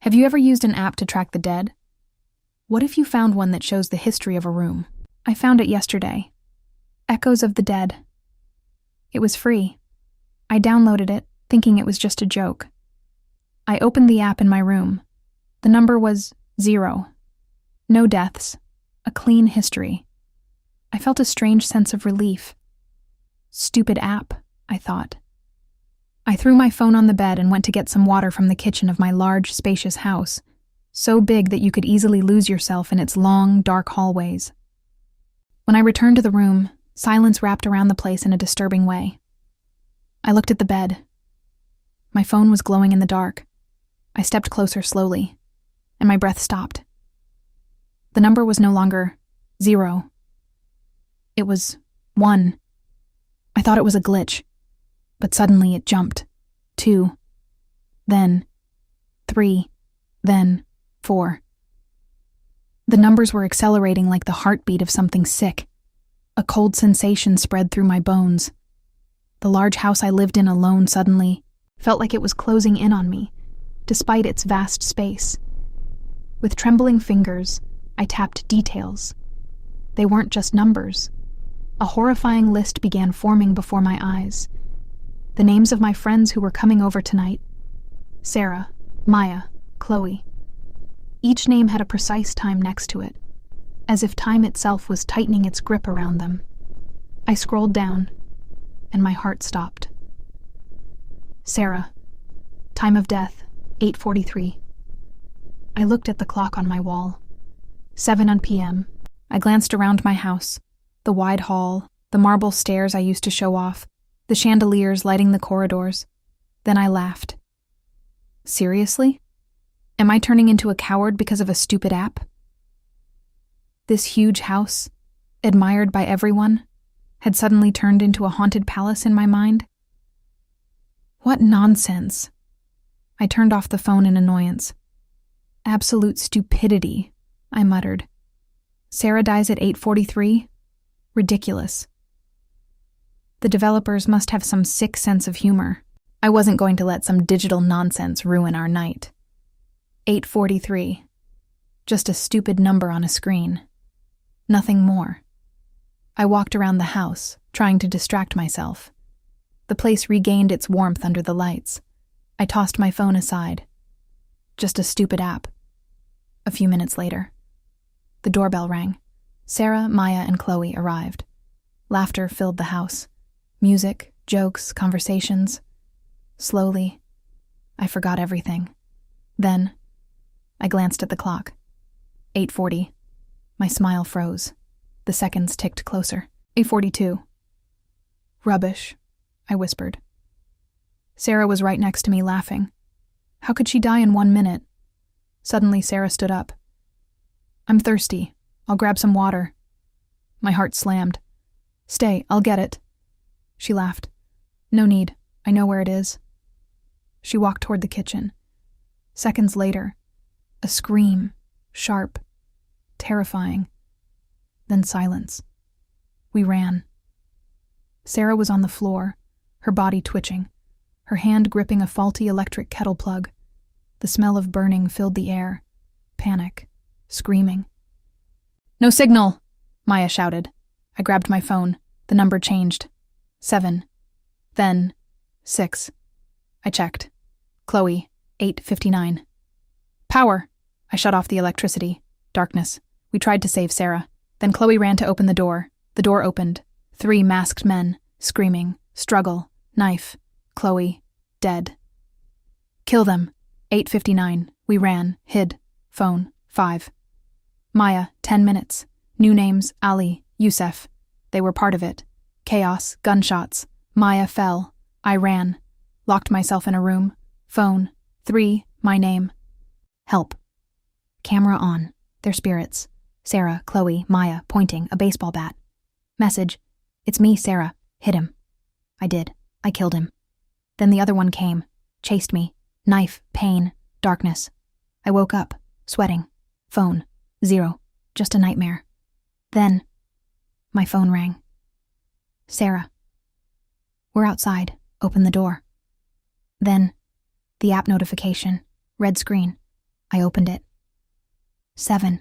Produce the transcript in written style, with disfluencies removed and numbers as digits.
Have you ever used an app to track the dead? What if you found one that shows the history of a room? I found it yesterday. Echoes of the Dead. It was free. I downloaded it, thinking it was just a joke. I opened the app in my room. The number was 0. No deaths. A clean history. I felt a strange sense of relief. Stupid app, I thought. I threw my phone on the bed and went to get some water from the kitchen of my large, spacious house, so big that you could easily lose yourself in its long, dark hallways. When I returned to the room, silence wrapped around the place in a disturbing way. I looked at the bed. My phone was glowing in the dark. I stepped closer slowly, and my breath stopped. The number was no longer 0. It was 1. I thought it was a glitch, but suddenly it jumped. 2, then 3, then 4. The numbers were accelerating like the heartbeat of something sick. A cold sensation spread through my bones. The large house I lived in alone suddenly felt like it was closing in on me, despite its vast space. With trembling fingers, I tapped details. They weren't just numbers. A horrifying list began forming before my eyes. The names of my friends who were coming over tonight: Sarah, Maya, Chloe. Each name had a precise time next to it, as if time itself was tightening its grip around them. I scrolled down, and my heart stopped. Sarah. Time of death, 8:43. I looked at the clock on my wall. 7 p.m. I glanced around my house, the wide hall, the marble stairs I used to show off, the chandeliers lighting the corridors. Then I laughed. Seriously? Am I turning into a coward because of a stupid app? This huge house, admired by everyone, had suddenly turned into a haunted palace in my mind? What nonsense. I turned off the phone in annoyance. Absolute stupidity, I muttered. Sarah dies at 8:43? Ridiculous. The developers must have some sick sense of humor. I wasn't going to let some digital nonsense ruin our night. 8:43. Just a stupid number on a screen. Nothing more. I walked around the house, trying to distract myself. The place regained its warmth under the lights. I tossed my phone aside. Just a stupid app. A few minutes later, the doorbell rang. Sarah, Maya, and Chloe arrived. Laughter filled the house. Music, jokes, conversations. Slowly, I forgot everything. Then, I glanced at the clock. 8:40. My smile froze. The seconds ticked closer. 8:42. Rubbish, I whispered. Sarah was right next to me, laughing. How could she die in 1 minute? Suddenly, Sarah stood up. I'm thirsty. I'll grab some water. My heart slammed. Stay, I'll get it. She laughed. No need. I know where it is. She walked toward the kitchen. Seconds later, a scream, sharp, terrifying. Then silence. We ran. Sarah was on the floor, her body twitching, her hand gripping a faulty electric kettle plug. The smell of burning filled the air. Panic. Screaming. No signal, Maya shouted. I grabbed my phone. The number changed. 7. Then 6. I checked. Chloe, 8:59. Power. I shut off the electricity. Darkness. We tried to save Sarah. Then Chloe ran to open the door. The door opened. 3 masked men, screaming, struggle, knife. Chloe, dead. Kill them. 8:59. We ran, hid. Phone, 5. Maya, 10 minutes. New names, Ali, Youssef. They were part of it. Chaos, gunshots. Maya fell. I ran. Locked myself in a room. Phone, 3, my name. Help. Camera on. Their spirits. Sarah, Chloe, Maya, pointing, a baseball bat. Message. It's me, Sarah. Hit him. I did. I killed him. Then the other one came. Chased me. Knife, pain, darkness. I woke up, sweating. Phone, 0. Just a nightmare. Then, my phone rang. Sarah. We're outside. Open the door. Then, the app notification. Red screen. I opened it. 7.